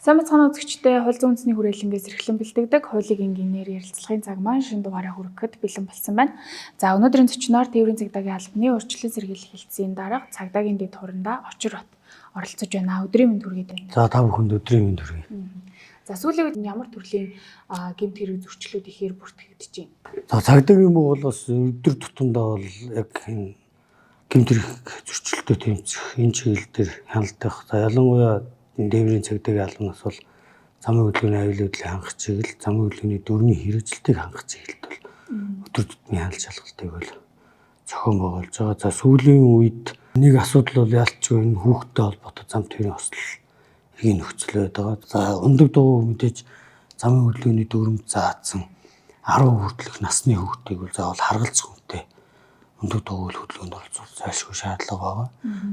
Сайн бацхан үзэгчдээ хууль зүйн үндэсний хүрээлэнгээс эрхлэн бэлтгэдэг хуулийн энгийнээр ярилцлагын цаг маань шинэ дугаараа хүрэхэд бэлэн болсон байна. За өнөөдрийн зочноор тээврийн цагдаагийн албаны урьдчилан сэргийлэх хэлтсийн дарга цагдаагийн дэд хурандаа Очир бат оролцож байна. Өдрийн мэнд хүргээд байна. За та бүхэнд өдрийн мэнд хүргэе. За сүүлийн үед ямар төрлийн гэмт хэрэг зөрчлүүд ихээр бүртгэгдэж байна? За цагдаагийн бол бас өдөр тутамдаа бол яг энэ гэмт хэрэг зөрчлөлтөд тэмцэх энэ чиглэл дээр хяналтах. За ялангуяа энэ тээврийн цагдаагийн албанаас бол замын хөдөлгөөний аюулгүй хангах чиглэл, замын хөдөлгөөний дөрвийн хэрэгжилтийг хангах чиглэлд бол өдөр тутмын хяналт шалгалтыг бол зохион байгуулж байгаа. За сүүлийн үед нэг асуудал бол ялцгүй энэ хүүхдтэй холбоотой зам тээврийн осол эргийн нөхцөл байдаг. За ундаг дугуй мэдээж замын хөдөлгөөний дүрм заасан 10 хүртэлх насны хүүхдийг бол заавал харгалзах үнэтэй ундаг дугуй хөдөлгөөнд оролцох зайлшгүй шаардлага байгаа.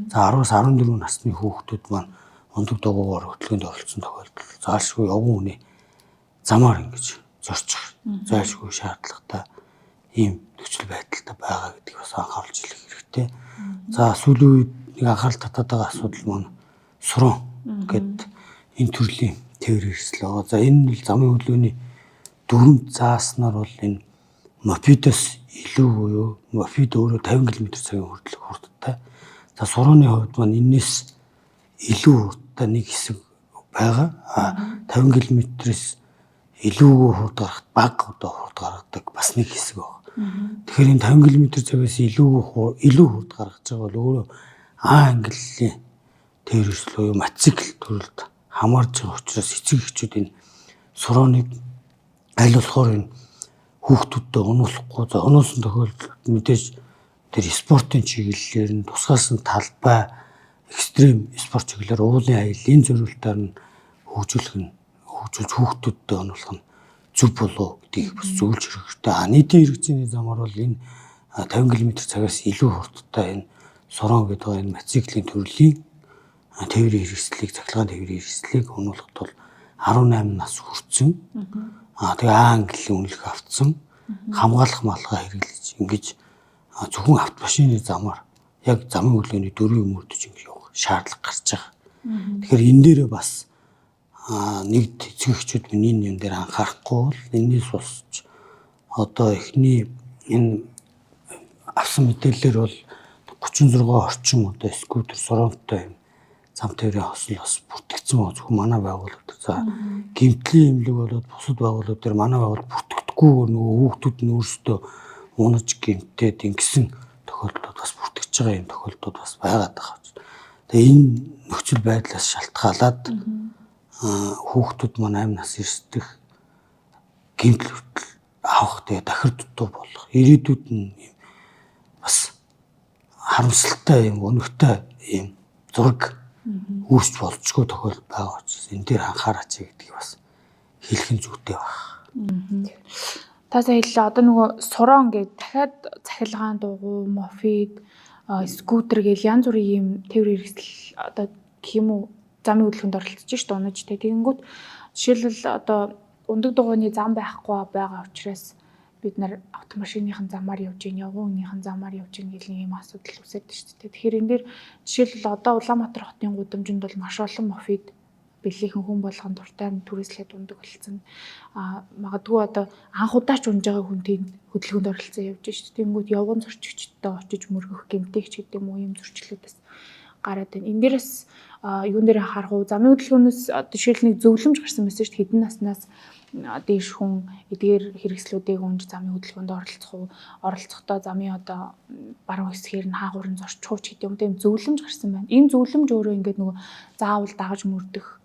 За 10-аас 14 насны хүүхдүүд маань ундаг дугуйгаар хөдөлгөөнд оролцсон тохиолдолд зайлшгүй явган хүний замаар ингэж зорчих зайлшгүй шаардлагатай ийм нөхцөл байдалтай байгаа гэдгийг бас анхааруулж хэлэх хэрэгтэй. За сүүлийн үед нэг анхаарал татаад байгаа асуудал маань суран гэд энэ төрлийн тээвэр хэрэгсэл байгаа. За энэ бол замын хөдөлгөөний дүрм зааснаар бол энэ мопедоос илүү буюу мопед өөрөө 50 км/цагийн хүртэлх хурдтай. За сурууны хувьд маань энэс илүү хурдтай нэг хэсэг байгаа. 50 км-с илүүгүй хурд гарахад бага одоо хурд гаргадаг бас нэг хэсэг байна. Тэгэхээр энэ 50 км/цагаас илүү хурд гаргаж байгаа бол өөрөө ангиллын тээвэр хэрэгсэл буюу мотоцикл төрөлд хамаарж байгаа учраас эцэг эхчүүд энэ сурооныг аль болохоор энэ хүүхдүүдтэй унуулахгүй. За унуулсан тохиолдолд мэдээж тэр спортын чиглэлээр нь тусгаас нь талбай экстрим спорт чиглэлээр уулын аял энэ зорилтоор нь хөгжүүлж хүүхдүүдтэй унуулах нь зөв болов гэдгийг бас зөвлөж хэрэгтэй. Нийтийн хэрэгцээний замаар бол энэ 50 км/цагаас илүү хурдтай энэ сурон гэдэг энэ мотоциклийн төрлийн тээврийн хэрэгслийг цахилгаан тээврийн хэрэгслийг унуулахад бол 18 нас хүрсэн. Тэгээ английн үнэлэх автсан хамгаалах малгай хэрэглэж ингэж зөвхөн автомашины замаар яг замын хөдөлгөөний дөрвийн мөрдөж ингэж явах шаардлага гарч байгаа. Тэгэхээр энэ дээрээ бас нэг эцэг эхчүүд миний энэ юм дээр анхаарахгүй бол энэс босч одоо эхний энэ авсан мэдээлэлээр бол 36 орчим одоо скутер суронтой юм зам тээврийн осол бас бүртгэгдсэн байгаа зөвхөн манай байгууллагад. За гэмтлийн эмнэлэг болоод бусад байгууллагууд дээр манай байгууллага бүртгэдэггүй нөгөө хүүхдүүд нь өөрсдөө унаж гэмтээд ингэсэн тохиолдлууд бас бүртгэж байгаа юм тохиолдлууд бас байгаад байгаа. Тэгээ энэ нөхцөл байдлаас шалтгаалаад хүүхдүүд маань 8 нас эрсдэх гэмтэл авах тэгээ дахир дутуу болох ирээдүйд нь бас харамсалтай юм өнөгтэй юм зураг үүсч болцгүй тохиолдол байгаа учраас энэ дээр анхаараач гэдгийг бас хэлэх нь зүйтэй байна. Та сая хэллээ одоо нөгөө сурон гэдэг дахиад цахилгаан дугуй, мопед, скутер гэл янз бүрийн юм тээвэр хэрэгсэл одоо гэх юм уу замын хөдөлгөөнд оролцож шүү дээ унаж тэ. Тэгэнгүүт жишээлбэл одоо ундаг дугуйны зам байхгүй байгаа учраас бид нар автомашиныхан замаар явж гин, явган хүнийхэн замаар явж гин гэх ийм асуудал үүсэж шүү дээ. Тэгэхээр энэ дээр жишээлбэл одоо Улаанбаатар хотын гудамжинд бол маш олон мопед бэлээхэн хүн болгон дуртай түрээслээд ундаг болсон. Магадгүй одоо анх удаач унж байгаа хүн тийм хөдөлгөөнд оролцсон явж шүү дээ. Тэнгүүд явган зөрчигчдтэй очиж мөргөх гэмтэгч гэдэг юм уу ийм зөрчлүүдээс гараад байна. Энэ дээрээс юун дээр анхаарах уу? Замын хөдөлгөөнөөс жишээл нэг зөвлөмж гарсан байсан шүү дээ. Хэдэн наснаас дээш хүн эдгээр хэрэгслүүдийг унж замын хөдөлгөөнд оролцохдоо замын одоо баруун хэсгээр нь хаагуурын зорчих уу гэдэг юм тийм зөвлөмж гарсан байна. Энэ зөвлөмж өөрөө ингээд нөгөө заавал дагаж мөрдөх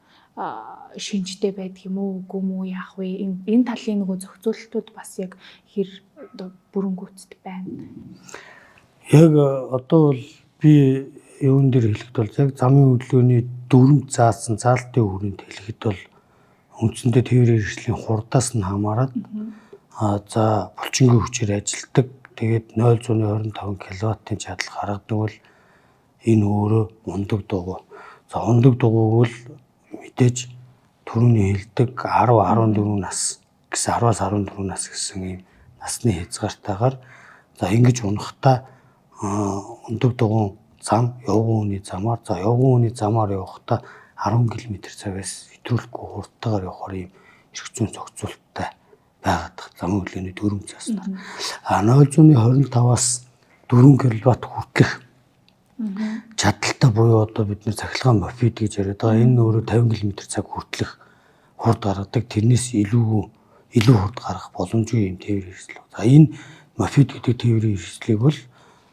шинжтэй байдаг юм уу үгүй юм уу яах вэ? Энэ талын нөгөө зохицуулалтууд бас яг хэр одоо бүрэн гүйцэд байна. Яг одоо бол би юун дээр хэлэхэд бол яг замын хөдөлгөөний дүрм заасан заалтын хүрээнд хэлэхэд бол үндсэндээ тээврийн хэрэгслийн хурдаас нь хамаарат за булчингийн хүчээр ажилтдаг. Тэгээд 0.25 кВт-ийн чадал гаргадаг бол энэ өөрөө ундаг дугуй. За ундаг дугуй бол мэдээж түрүүний хэлдэг 10-14 нас гэсэн 10-аас 14 нас гэсэн ийм насны хязгаартайгаар за ингэж унахтаа ундаг дугуй зам явган хүний замаар явгахдаа 10 км/цагаас хэтрүүлэхгүй хурдтайгаар явахаар ийм эрх зүйн зохицуулттай байгаад замын хөдөлгөөний дүрм заасан. 0.25-аас 4 кВт хүртэлх чадaltaй буюу одоо бид нэр цахилгаан мопед гэж яриад байгаа. Энэ өөрөө 50 км/цаг хүртэлх хурд гаргадаг. Тэрнээс илүү хурд гаргах боломжгүй юм тээврийн хэрэгслэг. За энэ мопед гэдэг тээврийн хэрэгслийг бол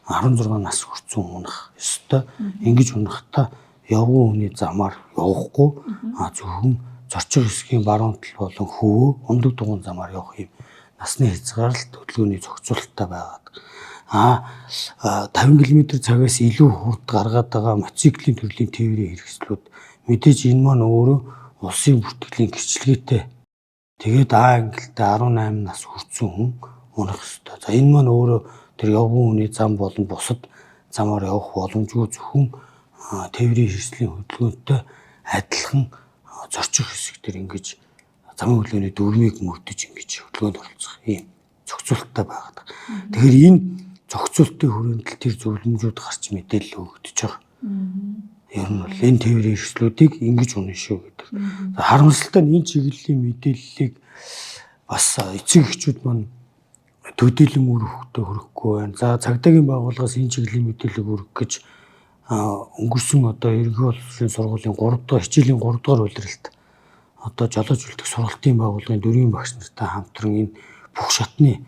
16 нас хүрсэн унах ёстой. Ингэж унахтаа явган хүний замаар явахгүй зөвхөн зорчих хэсгийн баруун тал болон хөвөө ундаг дугуйн замаар явах юм насны хязгаарлалт хөдөлгөөний зохицуулалттай байгаад. 50 км/цагаас илүү хурд гаргаад байгаа мотоциклийн төрлийн тээврийн хэрэгслүүд мэдээж энэ маань өөрөө улсын бүртгэлийн гэрчлэгээтэй. Тэгээд ангилтай 18 нас хүрсэн хүн унах ёстой. За энэ маань өөрөө тэр явган хүний зам болон бусад замаар явах боломжгүй зөвхөн тээврийн хэрэгслийн хөдөлгөөнтэй адилхан зорчих хэсэгтэр ингэж замын хөдөлгөөний дүрмийг мөрдөж ингэж хөдөлгөөнд оролцох ийм зохицуулттай байгаад. Тэгэхээр энэ зохицуултын хүрээндэл тэр зөвлөмжүүд гарч мэдээлэл өгөгдөж байгаа. Ер нь бол энэ тээврийн хэрэгслүүдийг ингэж унах шүү гэдэг. Харамсалтай нь энэ чиглэлийн мэдээллийг бас эцэг эхчүүд маань төдийлөн үр хөвгтө хөрөхгүй байна. За цагдаагийн байгууллагаас энэ чиглэлийн мэдээллийг өргөх гэж өнгөрсөн одоо ерөнхий боловсролын сургуулийн 3 дахь хичээлийн 3 дугаар улиралд одоо жолооч үлдэх сургалтын байгууллагын дөрвийн багш нартай хамтран энэ бүх шатны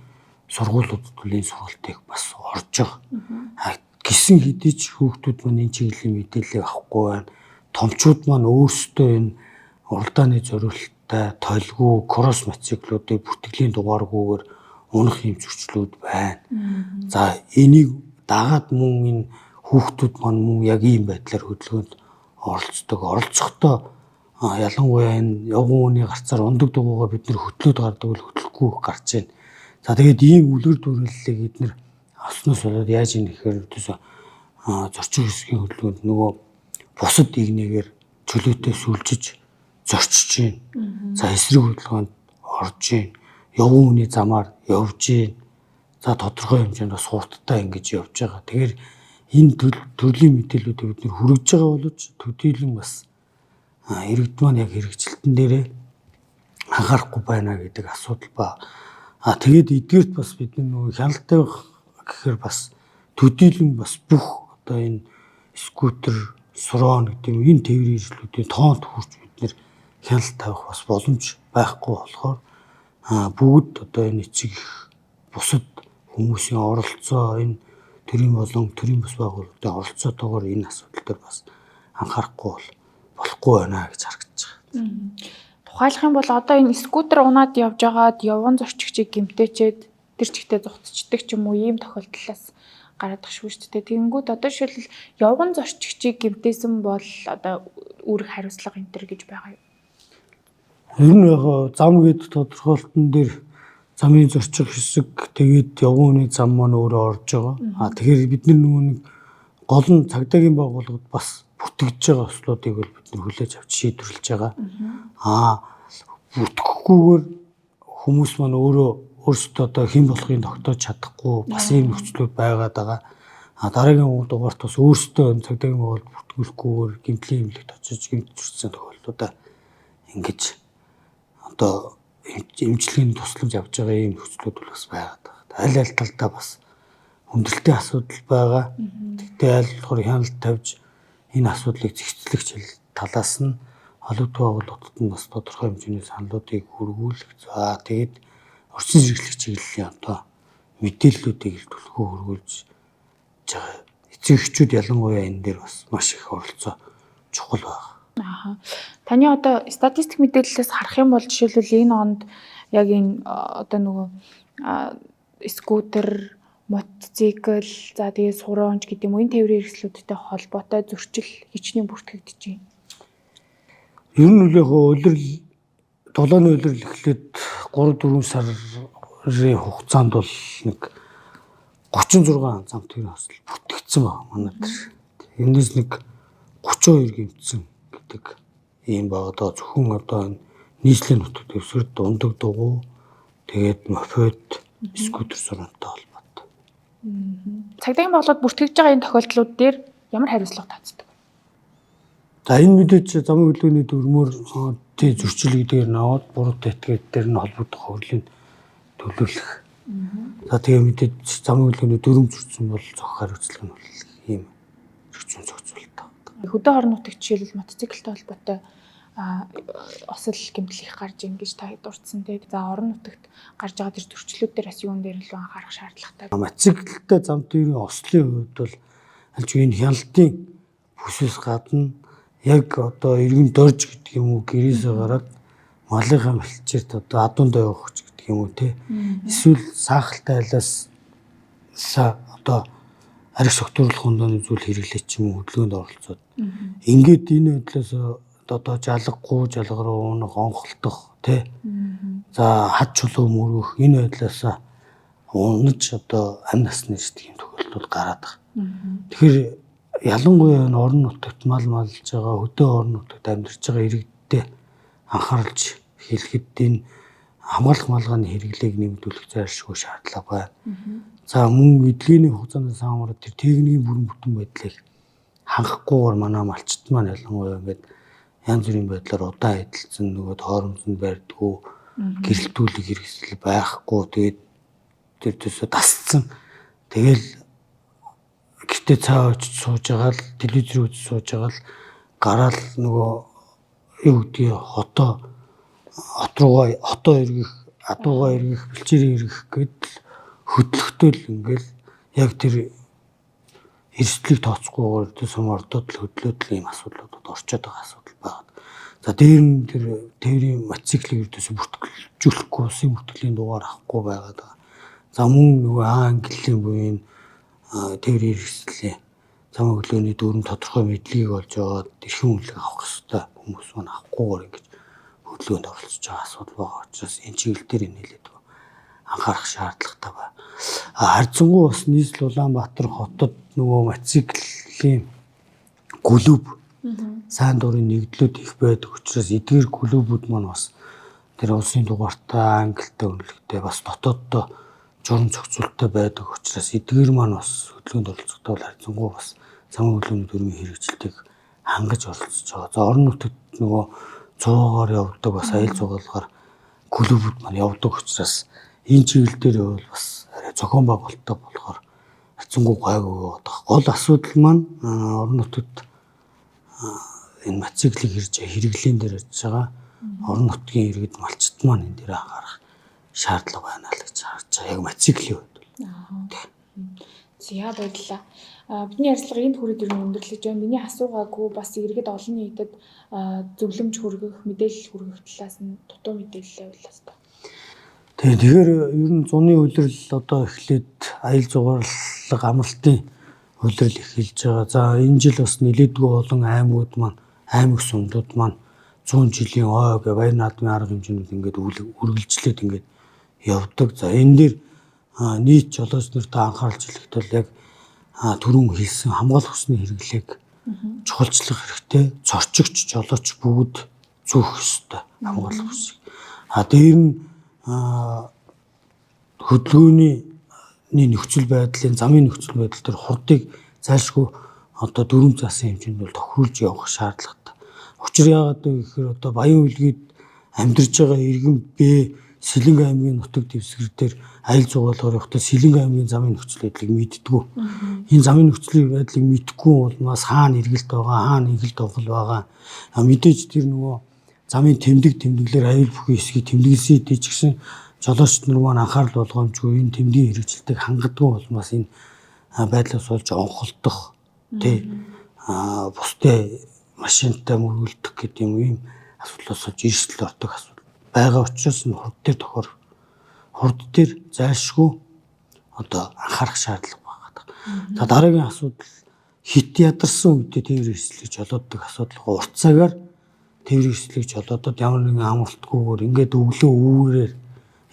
сургуулиудад энэ сургалтыг бас орж байгаа. Гисэн хэдий ч хүүхдүүд маань энэ чиглэлийн мэдээллийг авахгүй байна. Томчууд маань өөрсдөө энэ уралдааны зориулалттай толгүй кросс мотоциклуудыг бүртгэлийн дугааргүйгээр унах юм зөрчлүүд байна. За энийг дагаад мөн энэ хүүхдүүд маань мөн яг ийм байдлаар хөдөлгөөнд оролцдог. Оролцохдоо ялангуяа энэ явган хүний гарцаар ундаг дугуйгаа бид нэр хөтлөөд гардаг бол хөтлөхгүй гарч байна. За тэгээд ийм үлгэр дуурайллыг эднэр авснаас болоод яаж ийм гэхээр зорчих хэсгийн хөдөлгөөнд нөгөө бусад игнэгээр чөлөөтэй сүлжиж зорчиж байна. За эсрэг хөдөлгөөнд орж байна. Явган хүний замаар явж байна. За тодорхой хэмжээнд бас хурдтай ингэж явж байгаа. Тэгэхээр энэ төрлийн мэдээллүүдийг бид нэр хүргэж байгаа боловч төдийлөн бас иргэд маань яг хэрэгжилтэн дээрээ анхаарахгүй байна гэдэг асуудал ба. Тэгээд эдгээрт бас бид нөгөө хяналттай гэхээр бас төдийлөн бас бүх одоо энэ скутер, срон гэдэг энэ тээврийн хэрэгслүүдийн тоонд хүрч бид нэр хяналт тавих бас боломж байхгүй болохоор бүгд одоо энэ эцэг бусад хүмүүсийн оролцоо энэ төрийн болон төрийн бас байгууллагын оролцоотойгоор энэ асуудал дээр бас анхаарахгүй болохгүй байна гэж харагдаж байгаа. Тухайлах юм бол одоо энэ скутер унаад явж байгаад явган зорчигчийг гэмтээчээд тэр чигтээ зугтчдаг ч юм уу ийм тохиолдлоос гараад шүү дээ. Тэгэнгүүт одоо жишээлбэл явган зорчигчийг гэмтээсэн бол одоо үүрэг хариуцлага энэ төр гэж байгаа юм. Ер нь яг зам гэдэг тодорхойлолтын дээр замын зорчих хэсэг тэгээд явган хүний зам маань өөрөө орж байгаа. Тэгэхээр бид нөгөө нэг гол нь цагдаагийн байгууллагад бас бүтгэж байгаа ослуудыг бол бид хүлээж авч шийдвэрлэж байгаа. Бүтгэхгүйгээр хүмүүс маань өөрсдөө одоо хэн болохыг тогтоож чадахгүй бас ийм нөхцлүүд байгаад байгаа. Дараагийн дугаарт бас өөрсдөө цагдаагийн байгууллагад бүртгүүлэхгүйгээр гэмтлийн эмнэлэгт очиж гэмтчихсэн тохиолдлуудаа ингэж одоо эмчилгээний тусламж авч байгаа ийм нөхцлүүд бас байгаад байгаа. Аль талдаа бас хүндрэлтэй асуудал байгаа. Тэгтээ аль болохоор хяналт тавьж энэ асуудлыг зэгцлэгч талаас нь холбогд байгууллагууд нь бас тодорхой хэмжээний саналуудыг хөргүүлэх. За тэгээд орчин зэрэглэх чиглэлийн одоо мэдээллүүдийг л төлхөө хөргүүлж байгаа. Эцэг эхчүүд ялангуяа энэ дээр бас маш их оролцоо чухал байна. Таны одоо статистик мэдээллээс харах юм бол жишээлбэл энэ онд яг энэ одоо нөгөө скутер, мотоцикл, за тэгээ суранч гэдэг юм энэ тээврийн хэрэгслүүдтэй холбоотой зөрчил хичнээн бүртгэгдэж байна. Ер нь яг улирал долооны улирал эхлээд 3-4 сарын хугацаанд бол нэг 36 зам тээврийн хосол бүртгэгдсэн байна манай дээр. Энэс нэг 32 гэмтсэн гэдэг ийм байгаа. Зөвхөн одоо энэ нийслэлийн нутаг дэвсгэрт ундаг дугуй тэгээд мопед, скутер сурантай холбоотой. Цагдаагийн байгууллагад бүртгэж байгаа энэ тохиолдлууд дээр ямар хариуцлага таацдаг? За энэ мэдээж замын хөдөлгөөний дүрмээр тий зөрчил гэдгээр наваад буруутай этгээд дээр нь холбогдох хөрлийн төлөвлөх. За тэгээ мэдээж замын хөдөлгөөний дүрм зөрчсөн бол зохих хариуцлага нь бол ийм зөрчсөн зохицуулалтаа. Хөдөө орон нутагт жишээлбэл мотоциклтэй холбоотой осол гэмтэл их гарч ийн гэж та дурдсан тийм. За орон нутагт гарч байгаа тэр зөрчлүүд дээр бас юун дээр илүү анхаарах шаардлагатай. Мотоциклтэй зам тээврийн ослын хувьд бол аль энэ хяналтын бүсээс гадна яг одоо иргэн дорж гэдэг юм уу гэрээсээ гараад малынхаа мэлчээрт одоо адуунд явах гэдэг юм уу те. Эсвэл саахалтай айлаас одоо ариг согтууруулах хүнданы зүйл хэрэглэж ч юм уу хөдөлгөөнд оролцоод. Ингээд энэ хөдлөөс одоо жалгагүй жалга руу унах онголтох тий. За хад чулуу мөрөх энэ байдлаас унаж одоо амь насны ирдэг юм тохиолдол гараад байгаа. Тэгэхээр ялангуяа энэ орон нутагт мал малж байгаа хөдөө орон нутагт амьдарч байгаа иргэдтэй анхааралж хэлэхэд энэ хамгаалах малгааны хэрэглээг нэмэгдүүлэх зайлшгүй шаардлага байна. За мөн эдлэгийн хугацаанд самараа тэр техникийн бүрэн бүтэн байдлыг хангахгүйгээр манай малчт маань ялангуяа ингээд янз бүрийн байдлаар удаан эдэлсэн нөгөө хоромзонд барьдгүй гэрэлтүүлэг хэрэгсэл байхгүй тэгээд тэр төсөө тасцсан. Тэгэл гэртээ цаа очиж сууж байгаа л телевизээр үзэж сууж байгаа л гараал нөгөө юу гэдгийг хот руугаа эргэх адуугаа эргэх бэлчээрээ эргэх гэдэл хөдлөхтөл ингээл яг тэр эрсдлийг тооцохгүйгээр төсөм ордод л хөдлөөд л ийм асуудлуудад орчод байгаа асуудал байна. За дээр нь тэр тээврийн мотоциклыг ердөөсөө бүртгүүлжүүлэхгүй улсын бүртгэлийн дугаар авахгүй байгаад байгаа. За мөн нөгөө английн буюу тээврийн хэрэгслийн замын хөдөлгөөний дүрм тодорхой мэдлэгийг олж аваад эрхэм үнэлгээ авах хэрэгтэй хүмүүс маань авахгүйгээр ингэж хөдөлгөөнд оролцож байгаа асуудал байгаа учраас энэ чиглэл дээр нэлээд анхаарах шаардлагатай байна. Харьцангуй бас нийслэл Улаанбаатар хотод нөгөө мотоциклийн клуб сайн дурын нэгдлүүд их байдаг учраас эдгээр клубүүд маань бас тэр улсын дугаартай ангилтай үнэлгээтэй бас дотооддоо журам зохицуулттай байдаг учраас эдгээр маань бас хөдөлгөөнд оролцохдоо харьцангуй бас замын хөдөлгөөний дүрмийн хэрэгжилтийг хангаж оролцож байгаа. За орон нутагт нөгөө цуугаар явдаг бас аял зугаалгаар клубүүд маань явдаг учраас энэ чиглэл дээр бол бас арай зохион байгуулалттай болохоор харьцангуй гайгүй байгаа. Гол асуудал маань орон нутагт энэ мотоциклыг хэрэглэн дээр ажиллаж байгаа орон нутгийн иргэд малчт маань энэ дээр анхаарах шаардлага байна л гэж харж байгаа. Яг мотоциклийн хувьд бол. За баярлалаа. Бидний ярилцлага энд хүрээд ирэн өндөрлөж байна. Миний асуугаагүй бас иргэд олон нийтэд зөвлөмж хүргэх, мэдээлэл хүргэх талаас нь дутуу мэдээлэл явуулах хэрэгтэй. Тэгэхээр ер нь зуны улирал одоо эхлээд аял зугаалга амралтын улирал эхэлж байгаа. За энэ жил бас нэлээдгүй олон аймагуд маань аймаг сумдууд маань 100 жилийн ой гэ баяр наадмын арга хэмжээнүүд ингээд үргэлжлээд ингээд явдаг. За энэ дээр нийт жолооч нартай анхаарч хэлэхэд бол яг түрүүн хэлсэн хамгаалах хүсний хэрэглээг чухалчлах хэрэгтэй. Зорчигч жолооч бүгд зүүх ёстой хамгаалах хүсийг. Дээр нь хөдөлгөөний нөхцөл байдлын замын нөхцөл байдал төр хурдыг зайлшгүй одоо дөрвөн заасан хэмжээнд бол тохируулж явах шаардлагатай. Учир яагаад вэ гэхээр одоо Баян үлгийд амьдарч байгаа иргэн Б Сэлэнг аймгийн нутаг дэвсгэр дээр аял зугаалгаар явахдаа Сэлэнг аймгийн замын нөхцөл байдлыг мэддэггүй. Энэ замын нөхцөл байдлыг мэдэхгүй болмаас хаана эргэлт байгаа, хаана эргэлт овгол байгаа. Мэдээж тэр нөгөө замын тэмдэглэлээр аюул бүхий хэсгийг тэмдэглэсэн хэдий ч гэсэн жолоочд нар маань анхаарал болгоомжгүй энэ тэмдгийн хэрэгжилтийг хангадгүй болмаас энэ байдлаас болж онхолдох тий бусдын машинтай мөргөлдөх гэдэг юм ийм асуудлаас болж эрсдэл ордог асуудал байгаа учраас энэ хурд дээр зайлшгүй одоо анхаарах шаардлага байгаа. За дараагийн асуудал хит ядарсан үедээ тээврийн эрсдлийг жолооддог асуудал урт цагаар тээврийн эрсдлийг жолоодод ямар нэгэн амралтгүйгээр ингээд өглөө үүрээр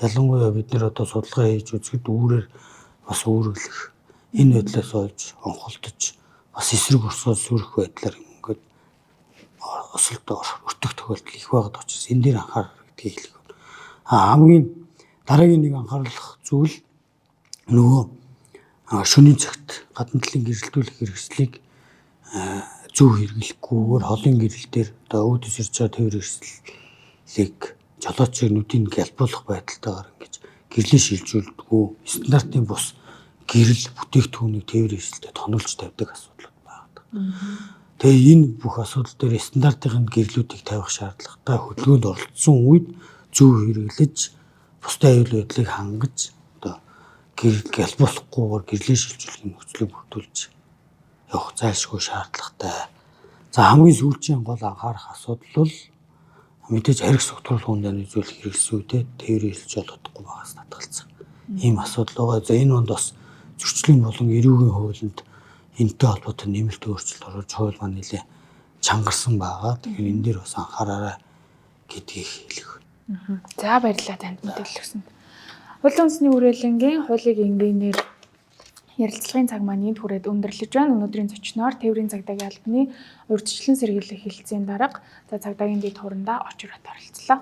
ялангуяа бид нэр одоо судалгаа хийж үзэхэд үүрээр бас үүрэглэх энэ байдлаас олж онхолдож бас эсрэг орсоод сүрэх байдлаар ингээд осолд өртөх тохиолдол их байгаад учраас энэ дээр анхаарах гэдгийг хэлэх. Хамгийн дараагийн нэг анхаарах зүйл нөгөө шөнийн цагт гадна талын гэрэлтүүлэх хэрэгслийг зөв хэрэглэхгүйгээр холын гэрэл дээр одоо өөдөөс ирж байгаа тээврийн хэрэгслийг жолоочийн нүдийг гялбуулах байдалтайгаар ингэж гэрлээ шилжүүлдэггүй стандартын бус гэрэл бүтээгдэхүүнийг тээврийн хэрэгсэлд тонолж тавьдаг асуудал байдаг. Тэгээ энэ бүх асуудал дээр стандартын гэрлүүдийг тавих шаардлагатай хөдөлгөөнд оролцсон үед зөв хэрэглэж бусдын аюул байдлыг хангаж одоо гэрэл гялбуулахгүйгээр гэрлээ шилжүүлэх нөхцөлийг бүрдүүлж явах зайлшгүй шаардлагатай. За хамгийн сүүлийн гол анхаарах асуудал бол мэдээж арх согтруулах хүндээ үзүүлэх хэрэгсэл үедээ тээврийн хэрэглэж болохгүй байгаас татгалзах. Ийм асуудал байгаа. За энэ онд бас зөрчлийн болон эрүүгийн хуулинд энэтэй холбоотой нэмэлт өөрчлөлт оруулж хууль маань нэлээ чангарсан байгаа. Тэгэхээр энэ дээр бас анхаараарай гэдгийг хэлэх. За баярлалаа танд мэдээлэл өгсөнд. Хуулийн үндэсний хүрээлэнгийн хуулийг энгийнээр ярилцлагын цаг маань энд хүрээд өндөрлөж байна. Өнөөдрийн зочноор тээврийн цагдаагийн албаны урьдчилан сэргийлэх хэлтсийн дарга за цагдаагийн дэд хурандаа очроод оролцлоо.